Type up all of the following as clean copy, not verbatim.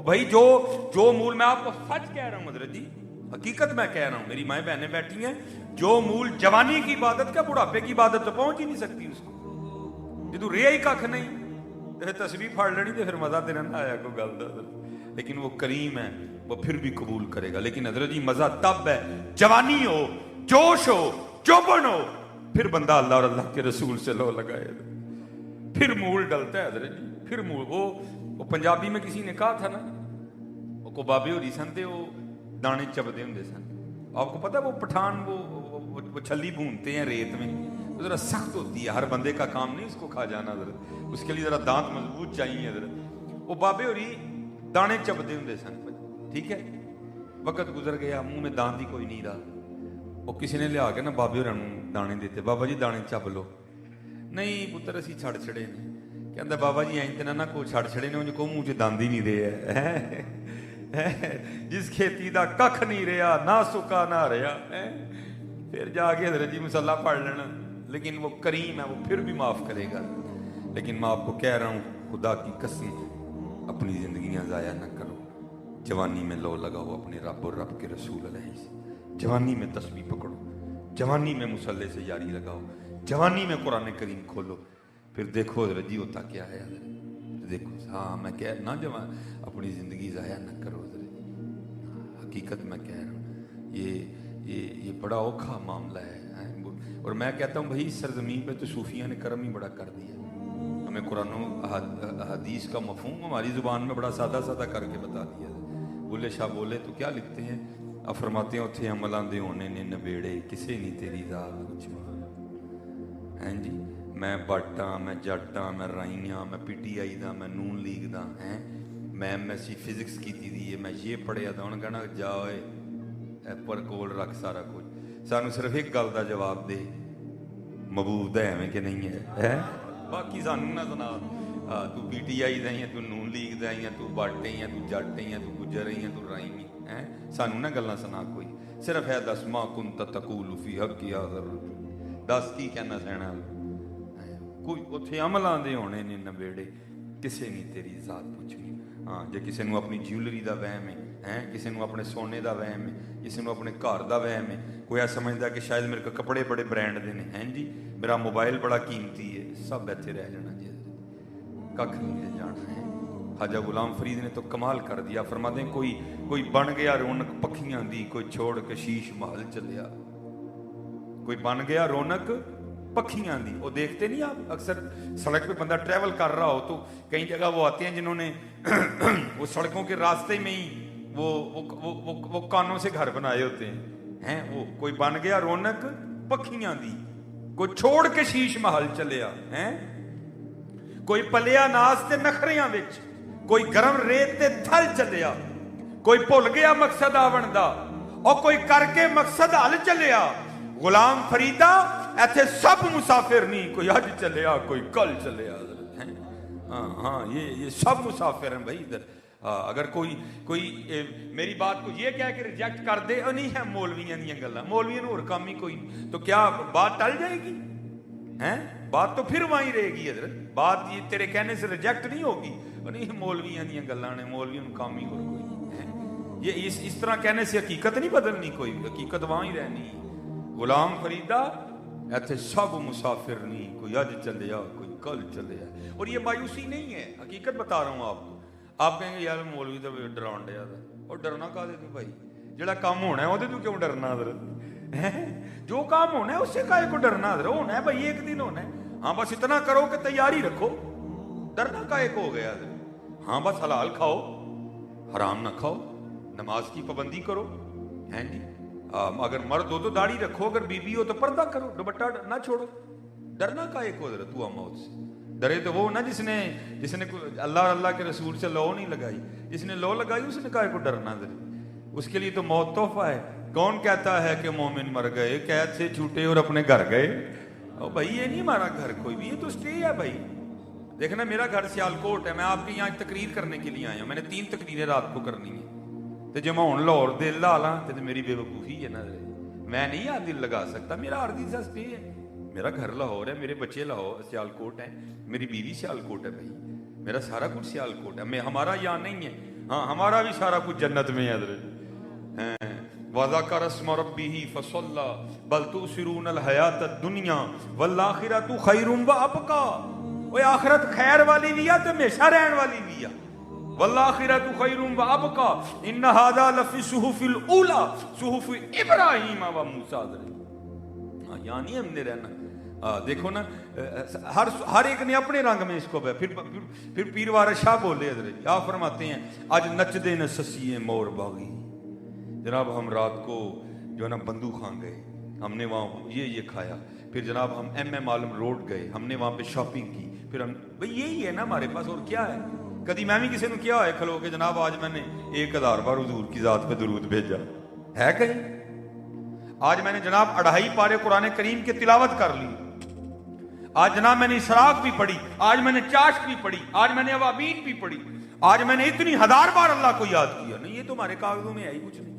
بھائی جو مول میں آپ کو سچ کہہ رہا ہوں حضرت جی، حقیقت میں کہہ رہا ہوں، میری مائیں بہنیں بیٹھی ہیں، جو مول جوانی کی عبادت کا بڑھاپے کی عبادت تو پہنچ ہی نہیں سکتی اس کو، جدو رہا ہی کھ نہیں تو پھر تسبیح پھڑ لینی تو پھر مزہ تو نہ آیا کوئی گل دا، لیکن وہ کریم ہے، وہ پھر بھی قبول کرے گا۔ لیکن حضرت جی مزہ تب ہے جوانی ہو، جوش ہو، چوبن ہو، پھر بندہ اللہ اور اللہ کے رسول سے لو لگائے، پھر مول ڈلتا ہے حضرت جی، پھر مول۔ وہ پنجابی میں کسی نے کہا تھا نا، وہ کو بابے ہوری سن تے وہ دانے چبدے ہوں سن، آپ کو پتا وہ پٹھان وہ چھلی بھونتے ہیں ریت میں، وہ ذرا سخت ہوتی ہے، ہر بندے کا کام نہیں اس کو کھا جانا حضرت، اس کے لیے ذرا دانت مضبوط چاہیے حضرت۔ وہ بابے ہوری دانے چبدے ہوں سن، ٹھیک ہے، وقت گزر گیا، منہ میں دانت ہی کوئی نہیں رہا، وہ کسی نے لیا کے نا بابے ہوراں نوں دانے دیتے، بابا جی دانے چب لو، نہیں پتر اسی چھڑ چھڑے نے، کہندا بابا جی اینج تے نہ کو چھڑ چھڑے نے، کو منہ چ دند ہی نہیں رہے ہے، جس کھیتی دا ککھ نہیں رہا، نہ سکا نہ رہا، پھر جا کے حضرت جی مصلا پڑھ لینا، لیکن وہ کریم ہے، وہ پھر بھی معاف کرے گا۔ لیکن میں آپ کو کہہ رہا ہوں خدا کی قسم اپنی زندگیاں ضائع نہ کرو، جوانی میں لو لگاؤ اپنے رب اور رب کے رسول علیہ سے، جوانی میں تسبیح پکڑو، جوانی میں مصلے سے یاری لگاؤ، جوانی میں قرآن کریم کھولو، پھر دیکھو حضرت جی ہوتا کیا ہے حضرت، دیکھو ہاں میں کہہ نہ جوان اپنی زندگی ضائع نہ کرو حضرت جی، حقیقت میں کہہ رہا ہوں، یہ بڑا اوکھا معاملہ ہے، اور میں کہتا ہوں بھائی سرزمین پہ تو صوفیہ نے کرم ہی بڑا کر دیا، ہمیں قرآن و حدیث کا مفہوم ہماری زبان میں بڑا سادہ سادہ کر کے بتا دیا۔ بولے شاہ بولے تو کیا لکھتے ہیں، اب فرماتے ہیں اتھے عملاں دے ہونے نے نبیڑے، کسے نہیں تیری ذات پوچھوا، ہیں جی میں بٹ ہاں، میں جٹ ہاں، میں رائی ہاں، میں پی ٹی آئی دا، میں نون لیگ دا، ہیں میں ایم ایس سی فزکس کی دی ہے، میں یہ پڑھیا تھا، انہوں نے کہنا جا ہوئے ایپر کول رکھ سارا کچھ، سانو صرف ایک گل دا جواب دے محبوب ہے میں کہ نہیں ہے، باقی سانو نہ سنا، تو پی ٹی آئی دا ہی ہے، تو نون لیگ دا ہی ہے، تو بٹ ہی ہے، تو جٹ ہی ہے، تو گجر ہی ہے، تو رائی ہے، سانو نہ گلاں سنا کوئی، صرف ہے دس ما کنت تقول فی حق یا ضرورت، دس کی کہنا سہنا، کوئی اتھے عملاں دے ہونے نے نبیڑے، کسے نہیں تیری ذات پوچھنی۔ ہاں جے کسے نو اپنی جیولری دا وہم ہے، کسے نو اپنے سونے دا وہم ہے، کسے نو اپنے گھر دا وہم ہے، کوئی ایسا سمجھدا کہ شاید میرے کو کپڑے بڑے برانڈ دے نے، ہیں جی میرا موبائل بڑا قیمتی ہے، سب ایتھے رہ جانا جی، ککھ نہیں رہ جانا ہے۔ خواجہ غلام فرید نے تو کمال کر دیا، فرماتے ہیں کوئی بن گیا رونق پکھیاں دی، کوئی چھوڑ کے شیش محل چلیا، کوئی بن گیا رونق پکھیاں دی، وہ دیکھتے نہیں آپ اکثر سڑک پہ بندہ ٹریول کر رہا ہو تو کئی جگہ وہ آتے ہیں جنہوں نے وہ سڑکوں کے راستے میں ہی وہ کانوں سے گھر بنائے ہوتے ہیں، وہ کوئی بن گیا رونق پکھیاں دی، کوئی چھوڑ کے شیش محل چلیا، کوئی پلیا ناس تے نخریاں وچ، کوئی گرم ریت تے تھل چلیا، کوئی بھول گیا مقصد آون دا، اور کوئی کر کے مقصد حل چلیا۔ غلام فریدہ ایتھے سب مسافر نہیں، کوئی اج چلیا کوئی کل چلیا، ہاں یہ سب مسافر ہیں بھائی ادھر۔ اگر کوئی میری بات کو یہ کہہ کے ریجیکٹ کر دے، نہیں ہے مولویاں دیاں گلاں، مولویاں نوں اور کام ہی کوئی نہیں، تو کیا بات ٹل جائے گی؟ بات تو پھر وہیں رہے گی حضرت، بات یہ تیرے کہنے سے ریجیکٹ نہیں ہوگی، نہیں مولویاں دیاں گلاں نے، مولویاں نوں کام ہی اور کوئی نہیں، یہ اس طرح کہنے سے حقیقت نہیں بدلنی، کوئی حقیقت وہاں ہی رہنی۔ غلام فریدہ ایتھے سب مسافر نہیں، کوئی اج چلیا کوئی کل چلیا، اور یہ مایوسی نہیں ہے، حقیقت بتا رہا ہوں آپ کو۔ آپ کہیں گے یار مولوی تو ڈراؤن ڈیا تھا، اور ڈرنا کا دے تو بھائی، جڑا کام ہونا ہے وہ تو کیوں ڈرنا حضرت، جو کام ہونا ہے اس سے کائے کو ڈرنا حضرت، ہونا ہے بھائی ایک دن ہونا ہے، ہاں بس اتنا کرو کہ تیاری رکھو، ڈرنا کائے کو ہو گیا حضرت، ہاں بس حلال کھاؤ حرام نہ کھاؤ، نماز کی پابندی کرو، ہیں جی اگر مرد ہو تو داڑھی رکھو، اگر بیوی ہو تو پردہ کرو، دوپٹہ نہ چھوڑو، ڈرنا کائے کو حضرت، تو موت سے ڈرے تو وہ نا جس نے اللہ اور اللہ کے رسول سے لو نہیں لگائی، جس نے لو لگائی اس نے کائے کو ڈرنا حضرت، اس کے لیے تو موت تحفہ ہے۔ کون کہتا ہے کہ مومن مر گئے، قید سے چھوٹے اور اپنے گھر گئے، او بھائی یہ نہیں ہمارا گھر کوئی بھی، یہ تو اسٹے ہے بھائی۔ دیکھنا میرا گھر سیالکوٹ ہے، میں آپ کے یہاں تقریر کرنے کے لیے آیا ہوں، میں نے 3 تقریریں رات کو کرنی ہیں، تو جب میں ہوں لاہور دل لا لاں تو میری بے وقوفی ہے نا، میں نہیں یہاں دل لگا سکتا، میرا عارضی سا اسٹے ہے، میرا گھر لاہور ہے، میرے بچے لاہور سیالکوٹ ہیں، میری بیوی سیالکوٹ ہے بھائی، میرا سارا کچھ سیالکوٹ ہے، ہمارا یہاں نہیں ہے، ہاں ہمارا بھی سارا کچھ جنت میں ہے حضرت. وَذَكَرَ اسْمَ رَبِّهِ فَصَلَّى بَلْ تُؤْثِرُونَ الْحَيَاةَ الدُّنْيَا وَالْآخِرَةُ خَيْرٌ وَأَبْقَىٰ. وہ آخرت خیر والی بھی ہے تو ہمیشہ رہن والی بھی ہے. وَالْآخِرَةُ خَيْرٌ وَأَبْقَىٰ إِنَّ هَذَا لَفِي الصُّحُفِ الْأُولَىٰ صُحُفِ إِبْرَاهِيمَ وَمُوسَىٰ. یعنی ہم نے رہنا دیکھو نا ہر ایک نے اپنے رنگ میں اس کو. پھر پیر وارث شاہ بولے حضرت کیا فرماتے ہیں, آج نچ دے نہ سسیے مور باغی. جناب ہم رات کو جو ہے نا بندو خان گئے, ہم نے وہاں یہ کھایا. پھر جناب ہم ایم عالم روڈ گئے, ہم نے وہاں پہ شاپنگ کی. پھر ہم بھئی یہی ہے نا ہمارے پاس, اور کیا ہے. کدی میں بھی کسی نے کیا ہے کھلو کہ جناب آج میں نے 1000 بار حضور کی ذات پہ درود بھیجا ہے کہیں. آج میں نے جناب 2.5 پارے قرآن کریم کی تلاوت کر لی. آج جناب میں نے اسراف بھی پڑھی, آج میں نے چاشت بھی پڑھی, آج میں نے اوابین بھی پڑھی, آج میں نے اتنی 1000 بار اللہ کو یاد کیا. نہیں, یہ تو ہمارے کاغذوں میں ہے ہی کچھ نہیں.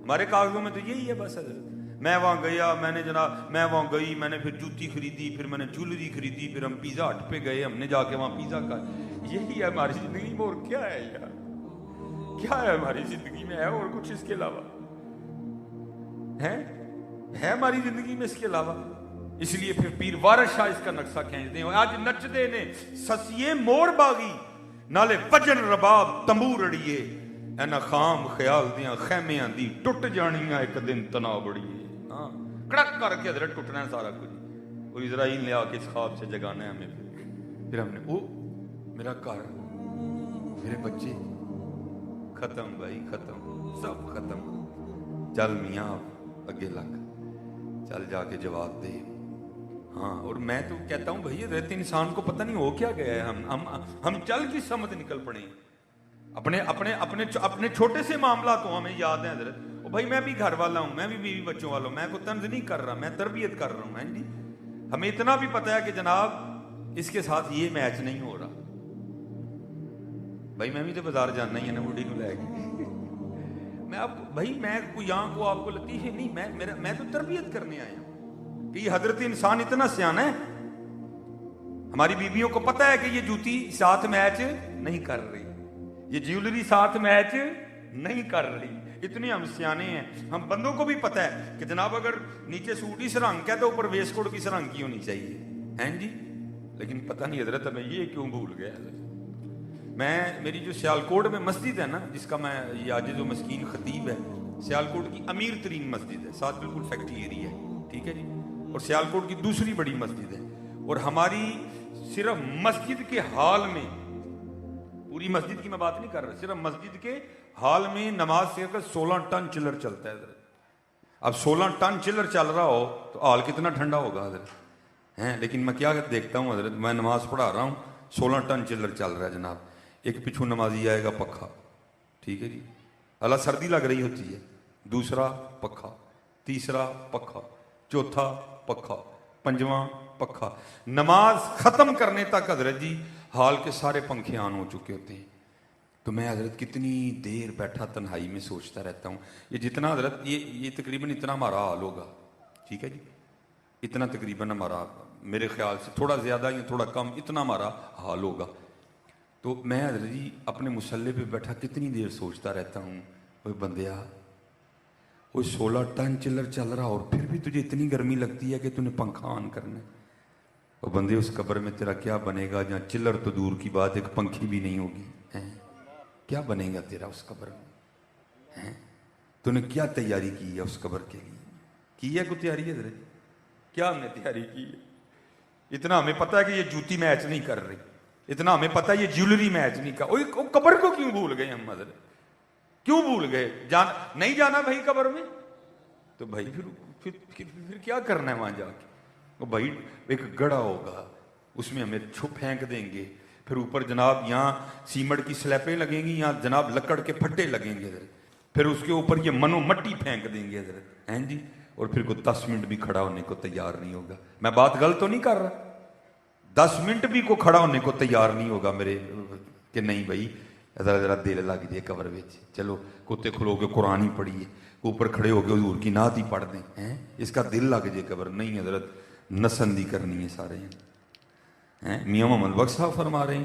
ہمارے کاغذوں میں تو یہی ہے بس حضرت. میں وہاں گیا, میں نے جناب میں وہاں گئی, میں نے پھر جوتی خریدی, پھر میں نے جولری خریدی, پھر ہم پیزا ہٹ پہ گئے, ہم نے جا کے وہاں پیزا کھایا. یہی ہے ہماری زندگی میں, اور کیا ہے یار, کیا ہے ہماری زندگی میں, ہے اور کچھ اس کے علاوہ ہے ہماری زندگی میں اس کے علاوہ. اس لیے پھر پیر وارث شاہ اس کا نقشہ کھینچتے ہیں. آج نچ دے نے سسیے مور باغی نالے وجن رباب تمبور اڑیے اینا خام خیال دیاں خیمیاں دی ٹوٹ جانیاں ایک دن تنا بڑیے. ہاں کڑک کر کے حضرت ٹوٹنا ہے سارا کچھ, اور اسرائیل نے آ کے اس خواب سے جگانا ہے ہمیں. پھر ہم نے او میرا گھر, میرے بچے ختم, بھائی ختم, سب ختم. چل میاں اگے لگ, چل جا کے جواب دے. ہاں, اور میں تو کہتا ہوں بھائی رہتے انسان کو پتہ نہیں ہو کیا گیا ہے. ہم چل کی سمت نکل پڑے ہیں. اپنے چھوٹے سے معاملات تو ہمیں یاد ہیں حضرت. او بھائی میں بھی گھر والا ہوں, میں بھی بیوی بچوں والا ہوں, میں کو طنز نہیں کر رہا, میں تربیت کر رہا ہوں. ہیں جی, ہمیں اتنا بھی پتہ ہے کہ جناب اس کے ساتھ یہ میچ نہیں ہو رہا. بھائی میں بھی تو بازار جانا ہی ہے نا بوڑھی کو لے کے. میں آپ بھائی میں کوئی یہاں کو آپ کو لطیفے نہیں, میں تو تربیت کرنے آیا ہوں کہ یہ حضرت انسان اتنا سیانا ہے. ہماری بیویوں کو پتہ ہے کہ یہ جوتی ساتھ میچ نہیں کر رہی, یہ جیولری ساتھ میچ نہیں کر رہی. اتنے ہم سیانے ہیں. ہم بندوں کو بھی پتہ ہے کہ جناب اگر نیچے سوٹ ہی سرنگ کا ہے تو اوپر ویسٹ کوٹ کی سرنگ کی ہونی چاہیے. ہیں جی, لیکن پتہ نہیں حضرت ہمیں یہ کیوں بھول گیا. میری جو سیالکوٹ میں مسجد ہے نا, جس کا میں یہ عاجز و مسکین خطیب ہے, سیالکوٹ کی امیر ترین مسجد ہے, ساتھ بالکل فیکٹری ایریا ہے, ٹھیک ہے جی, اور سیالکوٹ کی دوسری بڑی مسجد ہے. اور ہماری صرف مسجد کے ہال میں, پوری مسجد کی میں بات نہیں کر رہا, صرف مسجد کے ہال میں نماز سے 16 ٹن چلر چلتا ہے حضرت. اب 16 ٹن چلر چل رہا ہو تو ہال کتنا ٹھنڈا ہوگا حضرت ہیں. لیکن میں کیا دیکھتا ہوں حضرت, میں نماز پڑھا رہا ہوں, 16 ٹن چلر چل رہا ہے جناب. ایک پچھو نمازی آئے گا پکھا, ٹھیک ہے جی, اللہ سردی لگ رہی ہوتی ہے, دوسرا پکھا, تیسرا پکھا, چوتھا پکھا, پنجواں پکھا. نماز ختم کرنے تک حضرت جی حال کے سارے پنکھے آن ہو چکے ہوتے ہیں. تو میں حضرت کتنی دیر بیٹھا تنہائی میں سوچتا رہتا ہوں. یہ جتنا حضرت یہ تقریباً اتنا ہمارا حال ہوگا, ٹھیک ہے جی, اتنا تقریباً ہمارا, میرے خیال سے تھوڑا زیادہ یا تھوڑا کم, اتنا ہمارا حال ہوگا. تو میں حضرت جی اپنے مصلے پہ بیٹھا کتنی دیر سوچتا رہتا ہوں, وہ بندیا وہ 16 ٹن چلر چل رہا اور پھر بھی تجھے اتنی گرمی لگتی ہے کہ تو نے پنکھا آن کرنا ہے. وہ بندے اس قبر میں تیرا کیا بنے گا, جہاں چلر تو دور کی بات, ایک پنکھی بھی نہیں ہوگی. کیا بنے گا تیرا اس قبر میں؟ تو نے کیا تیاری کی ہے اس قبر کے لیے؟ کی ہے کوئی تیاری حضرت؟ کیا ہم نے تیاری کی ہے؟ اتنا ہمیں پتہ ہے کہ یہ جوتی میچ نہیں کر رہی, اتنا ہمیں پتہ ہے یہ جیولری میچ نہیں کر. وہ قبر کو کیوں بھول گئے ہم حضرت, کیوں بھول گئے؟ نہیں جانا بھائی قبر میں, تو بھائی پھر کیا کرنا ہے وہاں جا کے؟ وہ بھائی ایک گڑھا ہوگا, اس میں ہمیں پھینک دیں گے, پھر اوپر جناب یہاں سیمنٹ کی سلیپیں لگیں گی, یہاں جناب لکڑ کے پھٹے لگیں گے حضرت, پھر اس کے اوپر یہ منو مٹی پھینک دیں گے حضرت, ہیں جی, اور پھر کوئی 10 منٹ بھی کھڑا ہونے کو تیار نہیں ہوگا. میں بات غلط تو نہیں کر رہا, 10 منٹ بھی کو کھڑا ہونے کو تیار نہیں ہوگا میرے, کہ نہیں بھائی ذرا دل لگ جائے قبر وچ, چلو کتے کھلو کے قرآن ہی پڑھیے, اوپر کھڑے ہو کے حضور کی نعت ہی پڑھ دیں, ہیں اس کا دل لگ جائے قبر. نہیں حضرت, نسندی کرنی ہے سارے ہیں. میاں محمد بخش صاحب فرما رہے ہیں